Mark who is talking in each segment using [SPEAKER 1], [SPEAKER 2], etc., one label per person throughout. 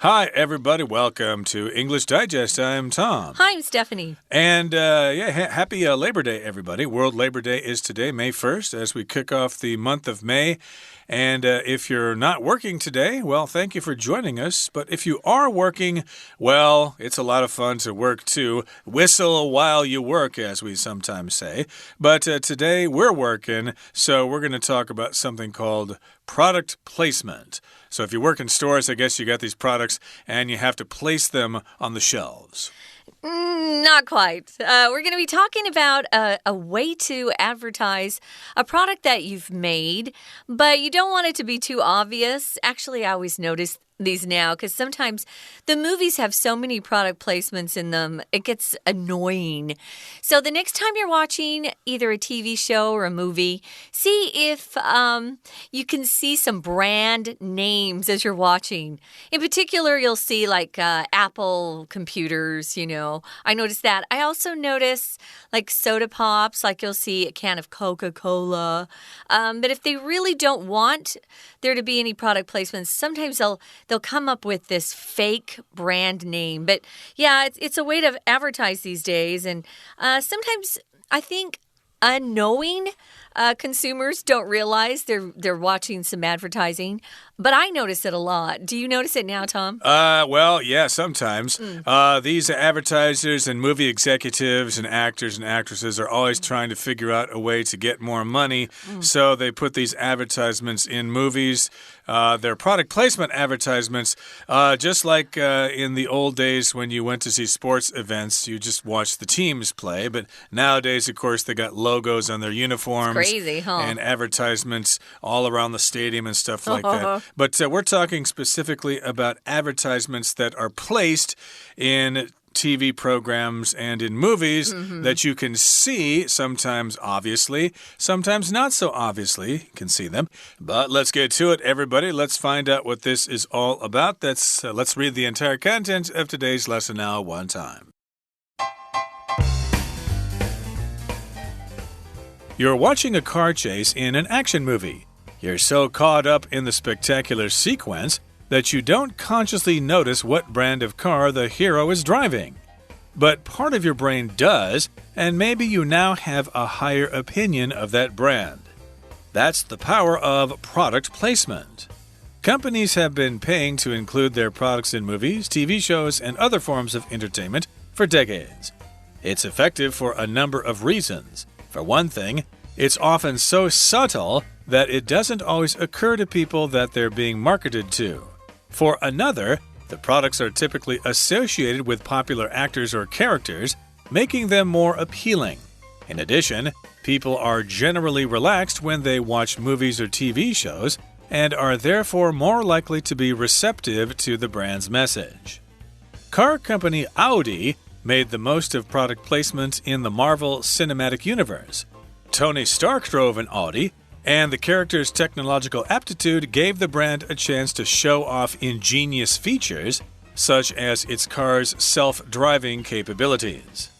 [SPEAKER 1] Hi, everybody. Welcome to English Digest. I'm Tom.
[SPEAKER 2] Hi, I'm Stephanie.
[SPEAKER 1] And, happy Labor Day, everybody. World Labor Day is today, May 1st, as we kick off the month of May. And if you're not working today, well, thank you for joining us. But if you are working, well, it's a lot of fun to work too. Whistle while you work, as we sometimes say. But today we're working, so we're going to talk about something called product placement. So if you work in stores, I guess you got these products and you have to place them on the shelves.
[SPEAKER 2] Not quite. We're going to be talking about a way to advertise a product that you've made, but you don't want it to be too obvious. Actually, I always notice these now because sometimes the movies have so many product placements in them, it gets annoying. So the next time you're watching either a TV show or a movie, see if you can see some brand names as you're watching. In particular, you'll see like Apple computers, I noticed that. I also notice like soda pops, like you'll see a can of Coca-Cola. But if they really don't want there to be any product placements, sometimes they'll come up with this fake brand name. But yeah, it's a way to advertise these days. And sometimes I think unknowing consumers don't realize they're watching some advertising. But I notice it a lot. Do you notice it now, Tom?
[SPEAKER 1] Well, yeah, sometimes. These advertisers and movie executives and actors and actresses are always trying to figure out a way to get more money. So they put these advertisements in movies. They're product placement advertisements. Just like in the old days when you went to see sports events, you just watched the teams play. But nowadays, of course, they got logos on their uniforms.
[SPEAKER 2] It's crazy, huh?
[SPEAKER 1] And advertisements all around the stadium and stuff like that. But we're talking specifically about advertisements that are placed in TV programs and in movies that you can see, sometimes obviously, sometimes not so obviously. You can see them. But let's get to it, everybody. Let's find out what this is all about. Let's read the entire content of today's lesson now one time. You're watching a car chase in an action movie. You're so caught up in the spectacular sequence that you don't consciously notice what brand of car the hero is driving. But part of your brain does, and maybe you now have a higher opinion of that brand. That's the power of product placement. Companies have been paying to include their products in movies, TV shows, and other forms of entertainment for decades. It's effective for a number of reasons. For one thing, it's often so subtle that it doesn't always occur to people that they're being marketed to. For another, the products are typically associated with popular actors or characters, making them more appealing. In addition, people are generally relaxed when they watch movies or TV shows and are therefore more likely to be receptive to the brand's message. Car company Audi made the most of product placement in the Marvel Cinematic Universe. Tony Stark drove an Audi, and the character's technological aptitude gave the brand a chance to show off ingenious features, such as its car's self-driving capabilities.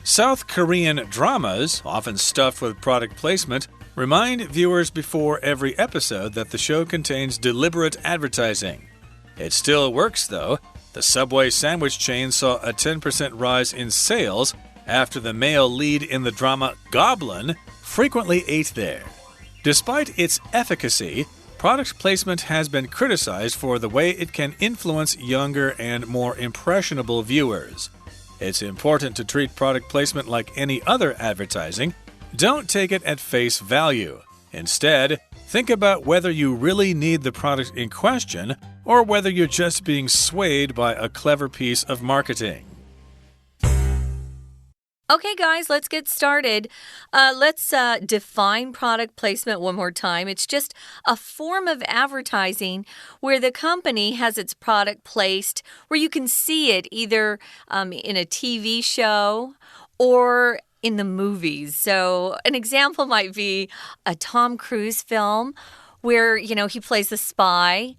[SPEAKER 1] South Korean dramas, often stuffed with product placement, remind viewers before every episode that the show contains deliberate advertising. It still works, though. The Subway sandwich chain saw a 10% rise in sales after the male lead in the drama Goblin frequently ate there. Despite its efficacy, product placement has been criticized for the way it can influence younger and more impressionable viewers. It's important to treat product placement like any other advertising. Don't take it at face value. Instead, think about whether you really need the product in question or whether you're just being swayed by a clever piece of marketing.
[SPEAKER 2] Okay, guys, let's get started. Let's define product placement one more time. It's just a form of advertising where the company has its product placed, where you can see it either in a TV show or in the movies. So an example might be a Tom Cruise film where, he plays the spy,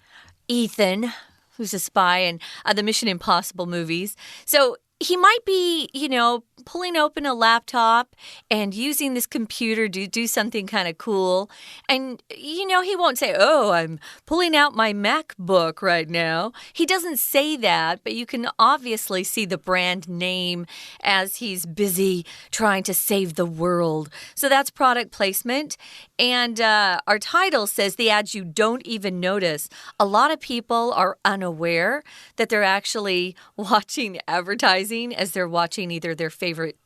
[SPEAKER 2] Ethan, who's a spy in the Mission Impossible movies. So he might be, pulling open a laptop and using this computer to do something kind of cool. And, he won't say, oh, I'm pulling out my MacBook right now. He doesn't say that, but you can obviously see the brand name as he's busy trying to save the world. So that's product placement. And our title says the ads you don't even notice. A lot of people are unaware that they're actually watching advertising as they're watching either their favorite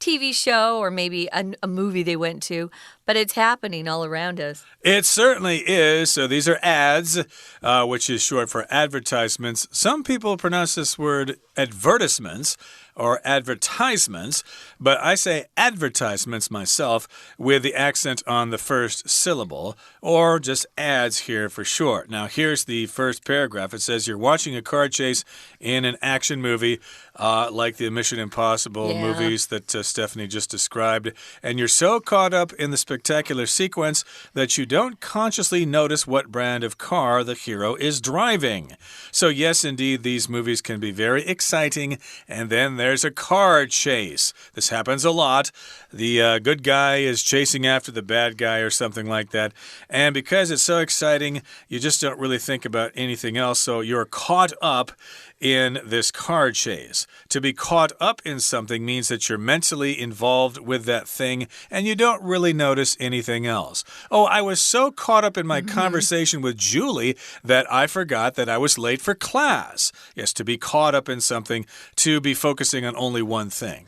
[SPEAKER 2] TV show or maybe a movie they went to, but it's happening all around us.
[SPEAKER 1] It certainly is. So these are ads, which is short for advertisements. Some people pronounce this word advertisements or advertisements, but I say advertisements myself with the accent on the first syllable, or just ads here for short. Now, here's the first paragraph. It says you're watching a car chase in an action movie, like the Mission Impossible movies that Stephanie just described, and you're so caught up in the spectacular sequence that you don't consciously notice what brand of car the hero is driving. So yes, indeed, these movies can be very exciting, and then there's a car chase. This happens a lot. The good guy is chasing after the bad guy or something like that, and because it's so exciting, you just don't really think about anything else, so you're caught up in this car chase. To be caught up in something means that you're mentally involved with that thing and you don't really notice anything else. Oh, I was so caught up in my conversation with Julie that I forgot that I was late for class. Yes, to be caught up in something, to be focusing on only one thing.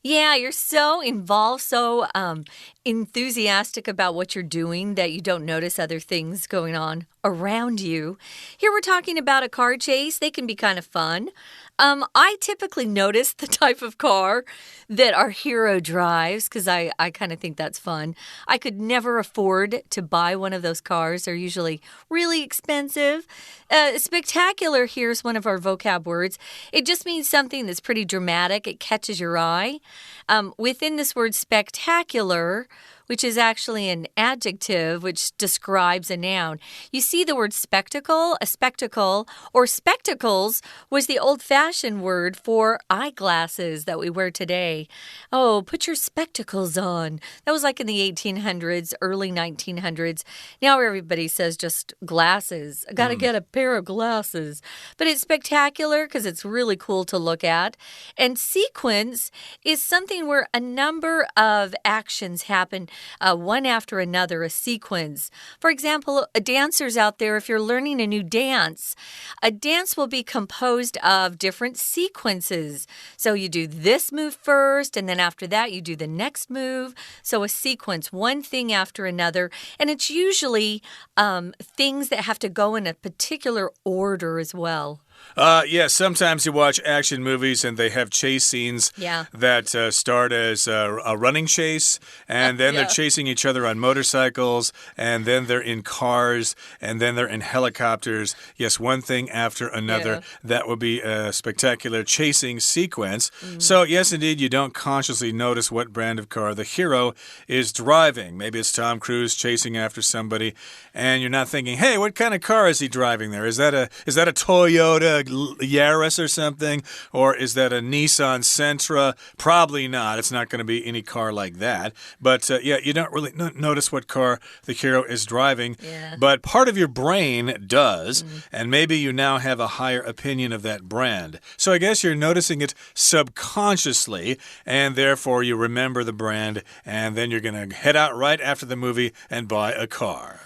[SPEAKER 2] Yeah, you're so involved, so enthusiastic about what you're doing that you don't notice other things going on around you. Here we're talking about a car chase. They can be kind of fun. I typically notice the type of car that our hero drives because I kind of think that's fun. I could never afford to buy one of those cars. They're usually really expensive. Spectacular, here's one of our vocab words. It just means something that's pretty dramatic. It catches your eye. Within this word spectacular, which is actually an adjective which describes a noun. You see the word spectacle, a spectacle, or spectacles was the old-fashioned word for eyeglasses that we wear today. Oh, put your spectacles on. That was like in the 1800s, early 1900s. Now everybody says just glasses. I got to get a pair of glasses. But it's spectacular because it's really cool to look at. And sequence is something where a number of actions happen one after another, a sequence. For example, dancers out there, if you're learning a new dance, a dance will be composed of different sequences. So you do this move first, and then after that, you do the next move. So a sequence, one thing after another. And it's usually things that have to go in a particular order as well.
[SPEAKER 1] Yeah, sometimes you watch action movies and they have chase scenes that start as a running chase, and then they're chasing each other on motorcycles, and then they're in cars, and then they're in helicopters. Yes, one thing after another. That would be a spectacular chasing sequence. So, yes, indeed, you don't consciously notice what brand of car the hero is driving. Maybe it's Tom Cruise chasing after somebody, and you're not thinking, hey, what kind of car is he driving there? Is that a Toyota Yaris or something? Or is that a Nissan Sentra? Probably not. It's not going to be any car like that. But yeah, you don't really notice what car the hero is driving. But part of your brain does. And maybe you now have a higher opinion of that brand. So I guess you're noticing it subconsciously. And therefore you remember the brand. And then you're going to head out right after the movie and buy a car.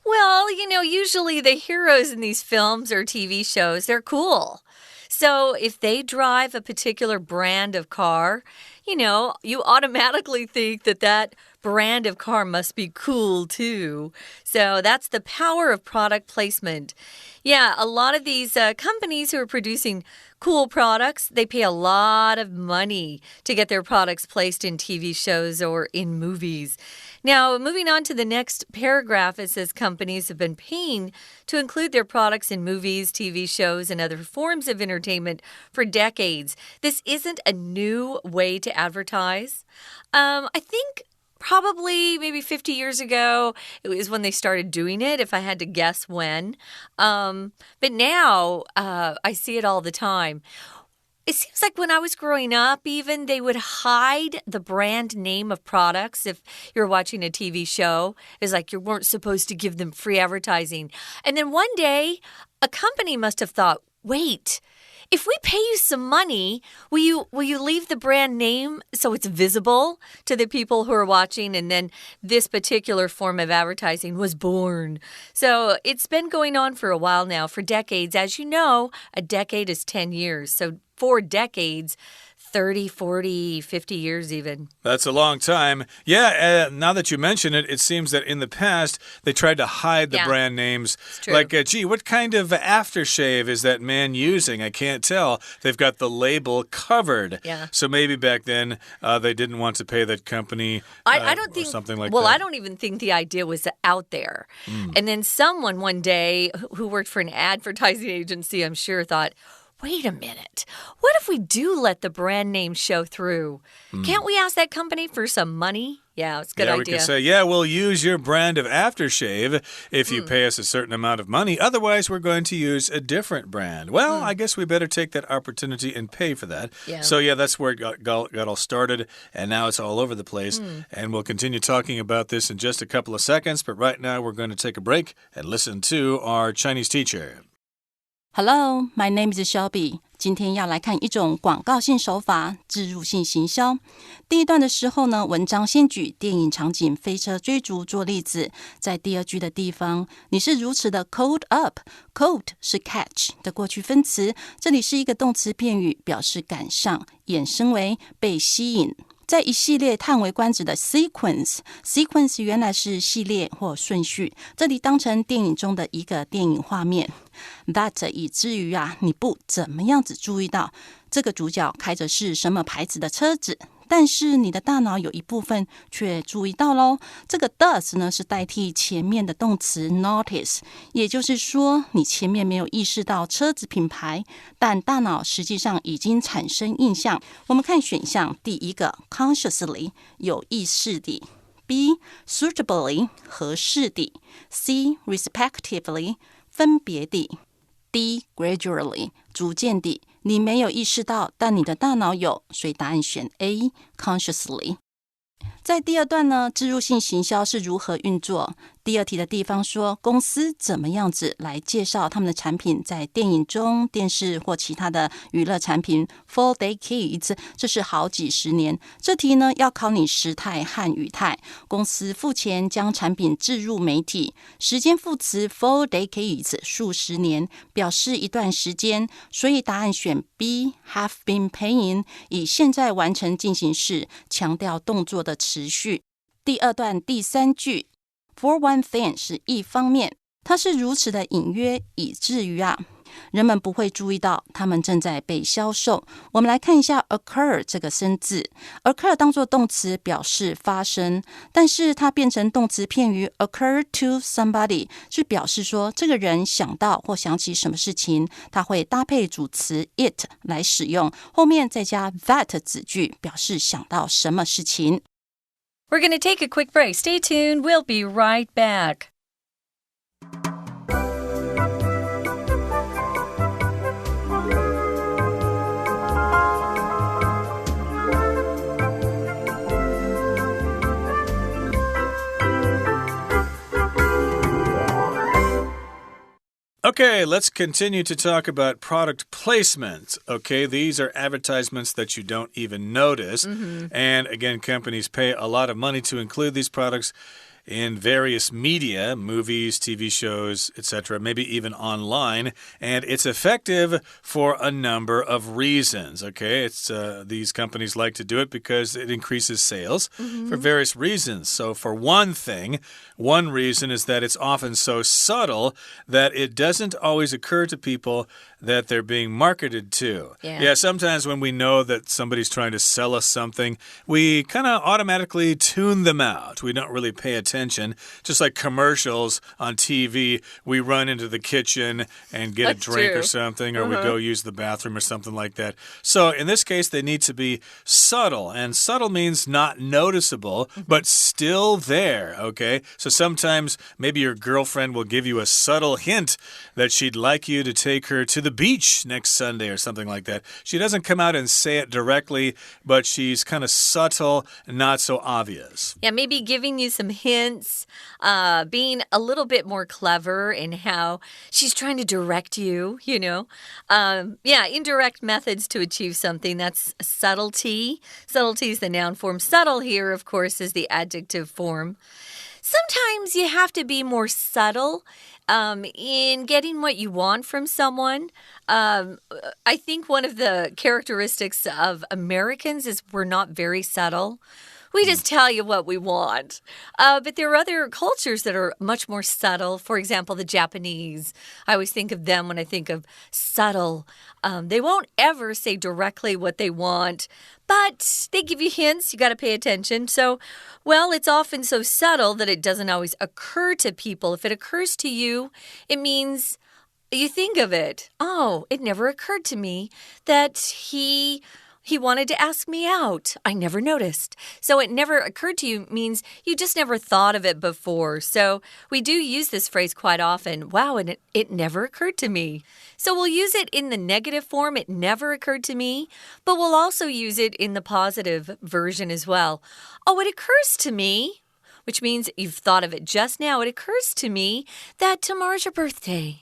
[SPEAKER 2] Well, usually the heroes in these films or TV shows, they're cool. So if they drive a particular brand of car, you automatically think that brand of car must be cool too. So that's the power of product placement. Yeah, a lot of these companies who are producing cool products, they pay a lot of money to get their products placed in TV shows or in movies. Now, moving on to the next paragraph, it says companies have been paying to include their products in movies, TV shows, and other forms of entertainment for decades. This isn't a new way to advertise. I think probably maybe 50 years ago, it was when they started doing it, if I had to guess when. But now I see it all the time. it seems like when I was growing up, even they would hide the brand name of products. If you're watching a TV show, it's like you weren't supposed to give them free advertising. And then one day, a company must have thought, wait, if we pay you some money, will you leave the brand name so it's visible to the people who are watching? And then this particular form of advertising was born. So it's been going on for a while now, for decades. As you know, a decade is 10 years. So 4 decades, 30, 40, 50 years even.
[SPEAKER 1] That's a long time. Yeah, now that you mention it, it seems that in the past, they tried to hide the brand names. Like, gee, what kind of aftershave is that man using? I can't tell. They've got the label covered.
[SPEAKER 2] Yeah.
[SPEAKER 1] So maybe back then, they didn't want to pay that company
[SPEAKER 2] I don't think,
[SPEAKER 1] or something like
[SPEAKER 2] well,
[SPEAKER 1] that.
[SPEAKER 2] I don't even think the idea was out there. And then someone one day who worked for an advertising agency, I'm sure, thought, wait a minute. What if we do let the brand name show through? Can't we ask that company for some money? Yeah, it's a good idea.
[SPEAKER 1] We can say, yeah, we'll use your brand of aftershave if you pay us a certain amount of money. Otherwise, we're going to use a different brand. Well, I guess we better take that opportunity and pay for that.
[SPEAKER 2] Yeah.
[SPEAKER 1] So, yeah, that's where it got all started, and now it's all over the place. And we'll continue talking about this in just a couple of seconds, but right now we're going to take a break and listen to our Chinese teacher.
[SPEAKER 3] Hello, my name is Shelby. 今天要来看一种广告性手法——置入性行销。第一段的时候呢，文章先举电影场景飞车追逐做例子。在第二句的地方，你是如此的 caught up。caught 是 catch 的过去分词，这里是一个动词片语，表示赶上，衍生为被吸引。在一系列叹为观止的 sequence 原来是系列或顺序，这里当成电影中的一个电影画面。That 以至于你不怎么样子注意到这个主角开着是什么牌子的车子，但是你的大脑有一部分却注意到咯。这个 does 呢是代替前面的动词 notice， 也就是说你前面没有意识到车子品牌，但大脑实际上已经产生印象。我们看选项，第一个 consciously 有意识地， B suitably 合适地， C respectively 分别地， D gradually 逐渐地。你没有意识到，但你的大脑有，所以答案选 A consciously。 在第二段呢，置入性行销是如何运作。第二题的地方说，公司怎么样子来介绍他们的产品在电影中、电视或其他的娱乐产品 for decades， 这是好几十年。这题呢要考你时态和语态。公司付钱将产品置入媒体，时间副词 for decades 数十年，表示一段时间，所以答案选 B have been paying， 以现在完成进行式，强调动作的持续。第二段第三句For one thing 是一方面，它是如此的隐约，以至于人们不会注意到它们正在被销售。我们来看一下 occur 这个生字。occur 当作动词表示发生，但是它变成动词片语 occur to somebody 是表示说这个人想到或想起什么事情，它会搭配主词 it 来使用，后面再加 that 子句，表示想到什么事情。
[SPEAKER 2] We're going to take a quick break. Stay tuned. We'll be right back.
[SPEAKER 1] Okay, let's continue to talk about product placement. Okay, these are advertisements that you don't even notice. And again, companies pay a lot of money to include these products in various media, movies, TV shows, etc., maybe even online, and it's effective for a number of reasons, okay? These companies like to do it because it increases sales for various reasons. So for one thing, one reason is that it's often so subtle that it doesn't always occur to people that they're being marketed to. Yeah, sometimes when we know that somebody's trying to sell us something, we kind of automatically tune them out. We don't really pay attention attention. Just like commercials on TV, we run into the kitchen and get a drink or something, or we go use the bathroom or something like that. So in this case, they need to be subtle. And subtle means not noticeable, but still there, okay? So sometimes maybe your girlfriend will give you a subtle hint that she'd like you to take her to the beach next Sunday or something like that. She doesn't come out and say it directly, but she's kind of subtle and not so obvious.
[SPEAKER 2] Yeah, maybe giving you some hints, being a little bit more clever in how she's trying to direct you, you know. Yeah, indirect methods to achieve something. That's subtlety. Subtlety is the noun form. Subtle here, of course, is the adjective form. Sometimes you have to be more subtle in getting what you want from someone. I think one of the characteristics of Americans is we're not very subtle. We just tell you what we want. But there are other cultures that are much more subtle. For example, the Japanese. I always think of them when I think of subtle. They won't ever say directly what they want, but they give you hints. You got to pay attention. So, well, it's often so subtle that it doesn't always occur to people. If it occurs to you, it means you think of it. Oh, it never occurred to me that he wanted to ask me out. I never noticed. So it never occurred to you means you just never thought of it before. So we do use this phrase quite often. Wow, and it never occurred to me. So we'll use it in the negative form. It never occurred to me. But we'll also use it in the positive version as well. Oh, it occurs to me, which means you've thought of it just now. It occurs to me that tomorrow's your birthday.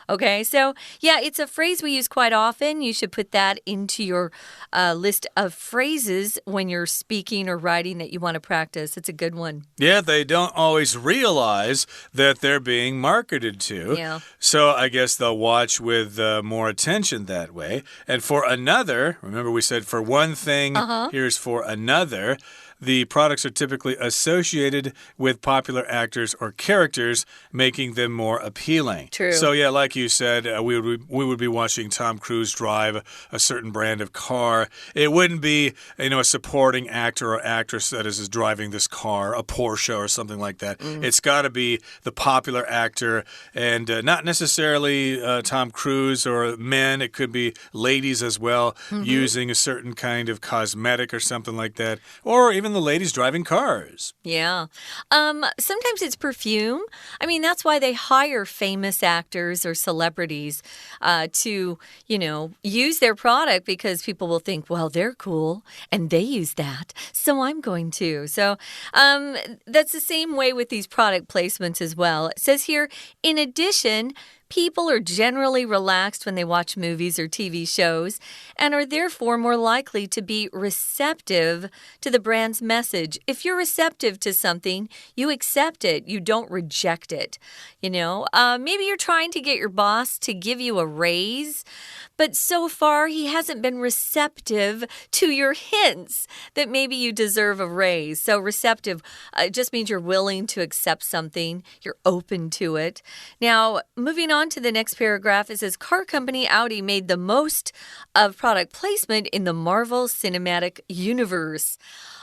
[SPEAKER 2] Okay, so yeah, it's a phrase we use quite often. You should put that into your list of phrases when you're speaking or writing that you want to practice. It's a good one.
[SPEAKER 1] Yeah, they don't always realize that they're being marketed to.
[SPEAKER 2] Yeah.
[SPEAKER 1] So I guess they'll watch with more attention that way. And for another, remember we said for one thing, here's for another. The products are typically associated with popular actors or characters, making them more appealing.
[SPEAKER 2] True.
[SPEAKER 1] So, yeah, like you said, we would be watching Tom Cruise drive a certain brand of car. It wouldn't be, a supporting actor or actress that is driving this car, a Porsche or something like that. It's got to be the popular actor, and not necessarily Tom Cruise or men. It could be ladies as well, using a certain kind of cosmetic or something like that, or even the ladies driving cars.
[SPEAKER 2] Yeah. Sometimes it's perfume. I mean, that's why they hire famous actors or celebrities to, use their product, because people will think, well, they're cool and they use that, so I'm going to. So that's the same way with these product placements as well. It says here, in addition, people are generally relaxed when they watch movies or TV shows and are therefore more likely to be receptive to the brand's message. If you're receptive to something, you accept it. You don't reject it. Maybe you're trying to get your boss to give you a raise, but so far he hasn't been receptive to your hints that maybe you deserve a raise. So receptive just means you're willing to accept something. You're open to it. Now, moving on to the next paragraph, it says, car company Audi made the most of product placement in the Marvel Cinematic Universe.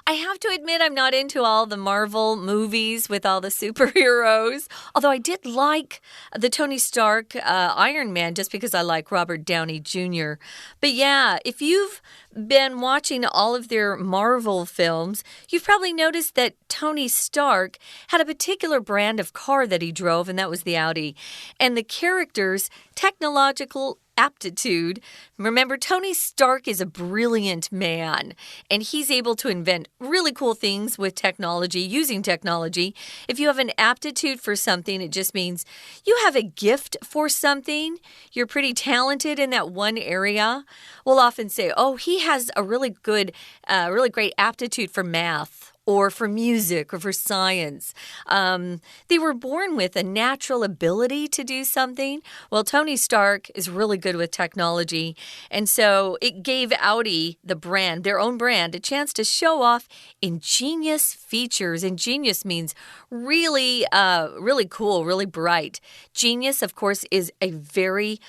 [SPEAKER 2] I have to admit I'm not into all the Marvel movies with all the superheroes, although I did like the Tony Stark Iron Man just because I like Robert Downey Jr. But yeah, if you've been watching all of their Marvel films, you've probably noticed that Tony Stark had a particular brand of car that he drove, and that was the Audi. And the character's technological aptitude. Remember, Tony Stark is a brilliant man, and he's able to invent really cool things with technology, using technology. If you have an aptitude for something, it just means you have a gift for something. You're pretty talented in that one area. We'll often say, oh, he has a really great aptitude for math, or for music, or for science. They were born with a natural ability to do something. Well, Tony Stark is really good with technology, and so it gave Audi, the brand, their own brand, a chance to show off ingenious features. Ingenious means really, really cool, really bright. Genius, of course, is a very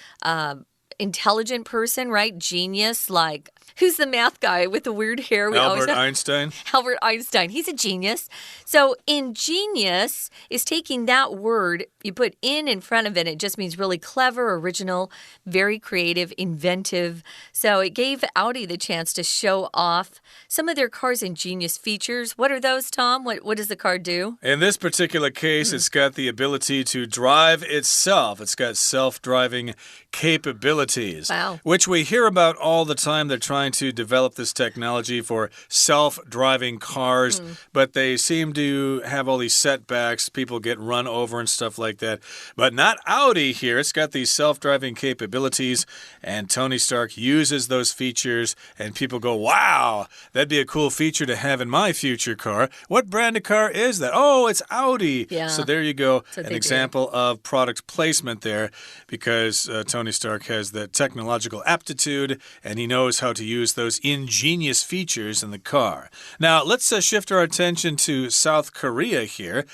[SPEAKER 2] intelligent person, right? Genius, like who's the math guy with the weird hair?
[SPEAKER 1] Albert Einstein.
[SPEAKER 2] Albert Einstein. He's a genius. So ingenious is taking that word, you put in front of it. It just means really clever, original, very creative, inventive. So it gave Audi the chance to show off some of their car's ingenious features. What are those, Tom? What does the car do?
[SPEAKER 1] In this particular case, it's got the ability to drive itself. It's got self-driving capabilities, which we hear about all the time. They're trying to develop this technology for self-driving cars, but they seem to have all these setbacks. People get run over and stuff like that. But not Audi here. It's got these self-driving capabilities, and Tony Stark uses those features, and people go, wow, that'd be a cool feature to have in my future car. What brand of car is that? Oh, it's Audi.
[SPEAKER 2] Yeah.
[SPEAKER 1] So there you go. An example of product placement there, because Tony Stark has that technological aptitude, and he knows how to use those ingenious features in the car. Now, let's shift our attention to South Korea here.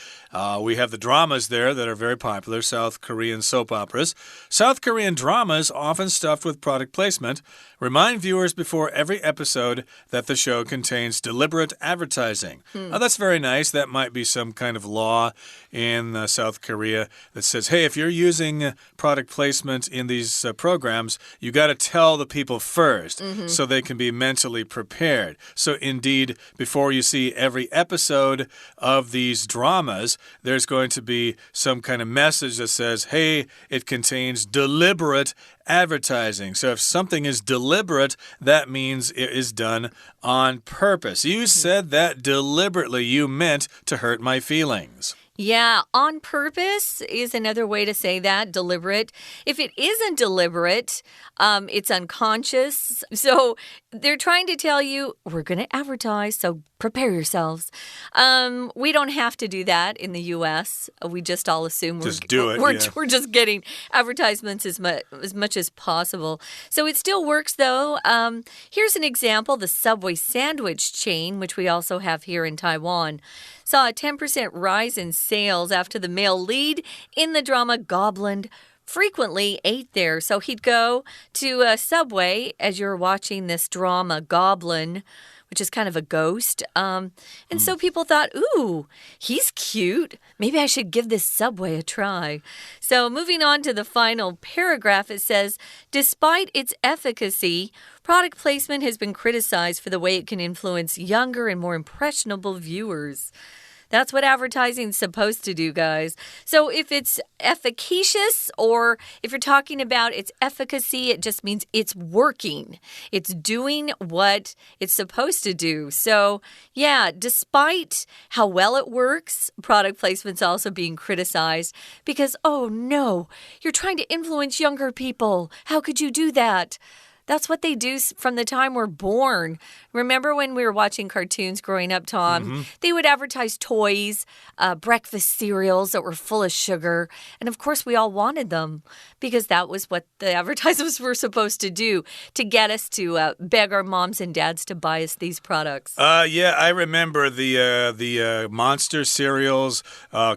[SPEAKER 1] We have the dramas there that are very popular, South Korean soap operas. South Korean dramas, often stuffed with product placement, remind viewers before every episode that the show contains deliberate advertising. That's very nice. That might be some kind of law in South Korea that says, hey, if you're using product placement in these programs, you got to tell the people first so they can be mentally prepared. So indeed, before you see every episode of these dramas, there's going to be some kind of message that says, hey, it contains deliberate advertising. So if something is deliberate, that means it is done on purpose. You said that deliberately. You meant to hurt my feelings.
[SPEAKER 2] Yeah, on purpose is another way to say that, deliberate. If it isn't deliberate, it's unconscious. So they're trying to tell you, we're going to advertise, so prepare yourselves. We don't have to do that in the U.S. We just all assume we're just getting advertisements as much as possible. So it still works, though. Here's an example. The Subway sandwich chain, which we also have here in Taiwan, saw a 10% rise in sales after the male lead in the drama Goblin frequently ate there. So he'd go to a Subway as you're watching this drama Goblin, which is kind of a ghost. And so people thought, ooh, he's cute. Maybe I should give this Subway a try. So moving on to the final paragraph, it says, despite its efficacy, product placement has been criticized for the way it can influence younger and more impressionable viewers. That's what advertising is supposed to do, guys. So if it's efficacious, or if you're talking about its efficacy, it just means it's working. It's doing what it's supposed to do. So, yeah, despite how well it works, product placement's also being criticized because, oh no, you're trying to influence younger people. How could you do that? That's what they do from the time we're born. Remember when we were watching cartoons growing up, Tom? They would advertise toys, breakfast cereals that were full of sugar. And of course, we all wanted them because that was what the advertisements were supposed to do, to get us to beg our moms and dads to buy us these products.
[SPEAKER 1] Yeah, I remember the monster cereals,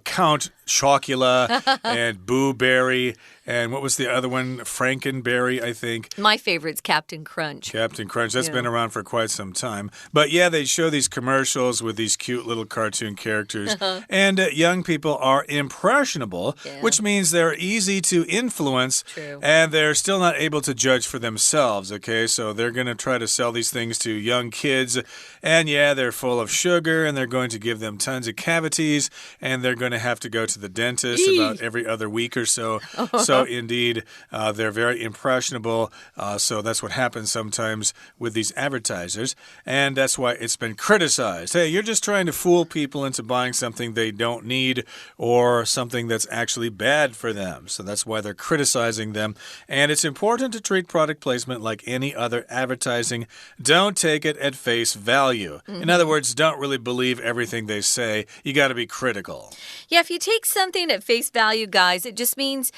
[SPEAKER 1] Count Chocula and Boo Berry. And what was the other one? Frankenberry, I think.
[SPEAKER 2] My favorite's Captain Crunch.
[SPEAKER 1] Captain Crunch. That's been around for quite some time. But yeah, they show these commercials with these cute little cartoon characters. And young people are impressionable, which means they're easy to influence.
[SPEAKER 2] True.
[SPEAKER 1] And they're still not able to judge for themselves, okay? So they're going to try to sell these things to young kids. And yeah, they're full of sugar, and they're going to give them tons of cavities, and they're going to have to go to the dentist about every other week or so. So indeed, they're very impressionable. So that's what happens sometimes with these advertisers. And that's why it's been criticized. Hey, you're just trying to fool people into buying something they don't need or something that's actually bad for them. So that's why they're criticizing them. And it's important to treat product placement like any other advertising. Don't take it at face value. In other words, don't really believe everything they say. You got to be critical.
[SPEAKER 2] Yeah, if you take something at face value, guys, it just means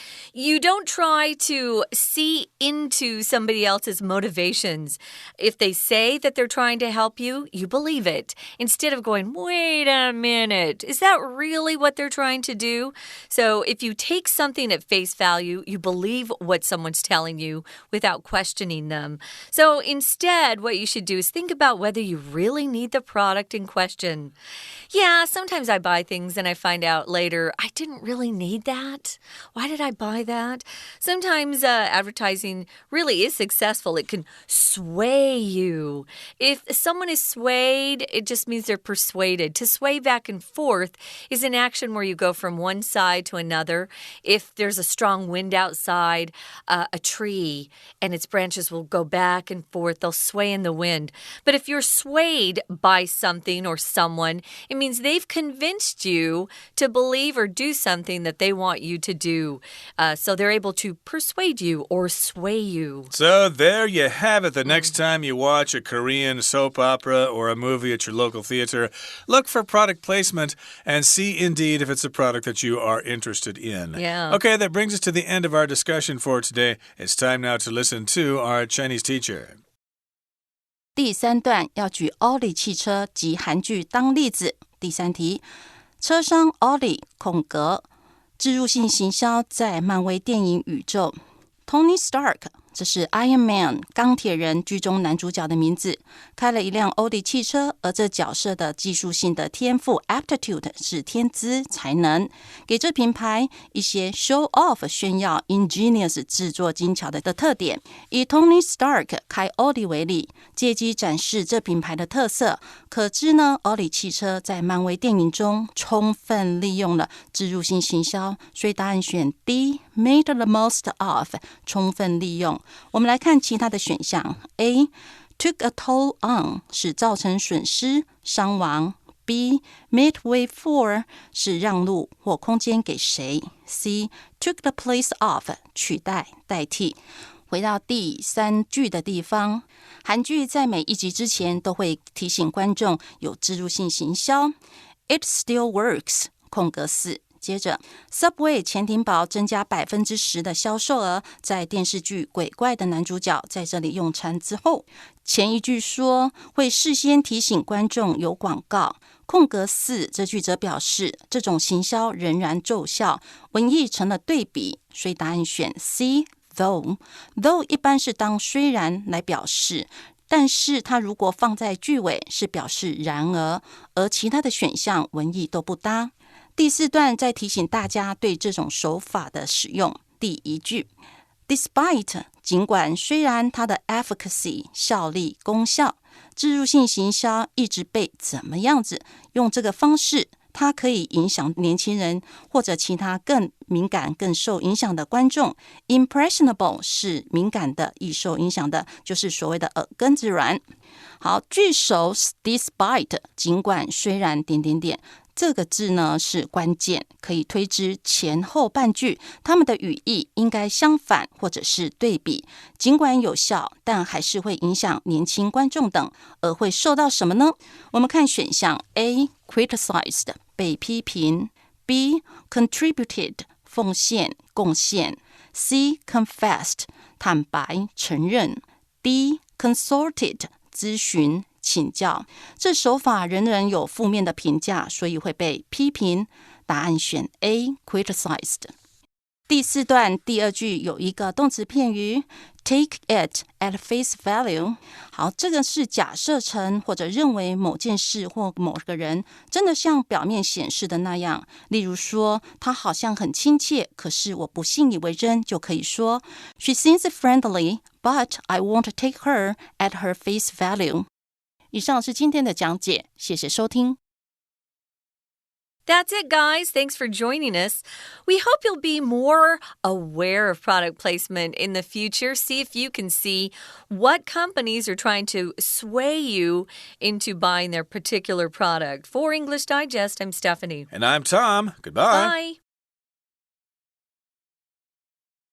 [SPEAKER 2] You don't try to see into somebody else's motivations. If they say that they're trying to help you, you believe it. Instead of going, wait a minute, is that really what they're trying to do? So if you take something at face value, you believe what someone's telling you without questioning them. So instead, what you should do is think about whether you really need the product in question. Yeah, sometimes I buy things and I find out later, I didn't really need that. Why did I buy that? Sometimes advertising really is successful. It can sway you. If someone is swayed, it just means they're persuaded. To sway back and forth is an action where you go from one side to another. If there's a strong wind outside, a tree and its branches will go back and forth. They'll sway in the wind. But if you're swayed by something or someone, it means they've convinced you to believe or do something that they want you to do. So they're able to persuade you or sway you.
[SPEAKER 1] So there you have it. The next time you watch a Korean soap opera or a movie at your local theater, look for product placement and see indeed if it's a product that you are interested in.
[SPEAKER 2] Yeah.
[SPEAKER 1] Okay, that brings us to the end of our discussion for today. It's time now to listen to our Chinese teacher.
[SPEAKER 3] 第3段要举 Ollie 汽车及韩剧当例子。第3题，车商 Ollie 空格置入性行销在漫威电影宇宙。Tony Stark， 这是 Iron Man 钢铁人剧中男主角的名字，开了一辆欧迪汽车，而这角色的技术性的天赋 aptitude 是天资才能，给这品牌一些 show off 炫耀 ingenious 制作精巧的特点。以 Tony Stark 开欧迪为例，借机展示这品牌的特色。可知呢，欧迪汽车在漫威电影中充分利用了置入性行销，所以答案选 D made the most of 充分利用。我们来看其他的选项 A took a toll on 是造成损失伤亡， B made way for 是让路或空间给谁， C took the place of 取代代替。回到第3句的地方，韩剧在每一集之前都会提醒观众有置入性行销 It still works 空格4。接着 Subway 潜艇堡增加 10% 的销售额，在电视剧鬼怪的男主角在这里用餐之后，前一句说会事先提醒观众有广告，空格4这句则表示这种行销仍然奏效，文意成了对比，所以答案选 C though 一般是当虽然来表示，但是它如果放在句尾是表示然而其他的选项文意都不搭。第4段再提醒大家对这种手法的使用。第1句 Despite 尽管虽然它的 efficacy 效力功效，置入性行销一直被怎么样子用这个方式，它可以影响年轻人或者其他更敏感更受影响的观众。 Impressionable 是敏感的易受影响的，就是所谓的耳根子软。好，句首 despite 尽管虽然点点点，这个字呢是关键，可以推知前后半句它们的语义应该相反或者是对比。尽管有效，但还是会影响年轻观众等，而会受到什么呢？我们看选项 A criticized 被批评， B contributed 奉献贡献， C confessed 坦白承认， D consulted 咨询请教。这手法人人有负面的评价，所以会被批评。答案选 A criticized。 第4段第2句有一个动词片语 take it at face value。 好，这个是假设成或者认为某件事或某个人真的像表面显示的那样。例如说他好像很亲切，可是我不信以为真，就可以说 She seems friendly, but I won't take her at her face value。 以上是今天的讲解，谢谢收听。
[SPEAKER 2] That's it, guys. Thanks for joining us. We hope you'll be more aware of product placement in the future. See if you can see what companies are trying to sway you into buying their particular product. For English Digest, I'm Stephanie.
[SPEAKER 1] And I'm Tom. Goodbye.
[SPEAKER 2] Bye.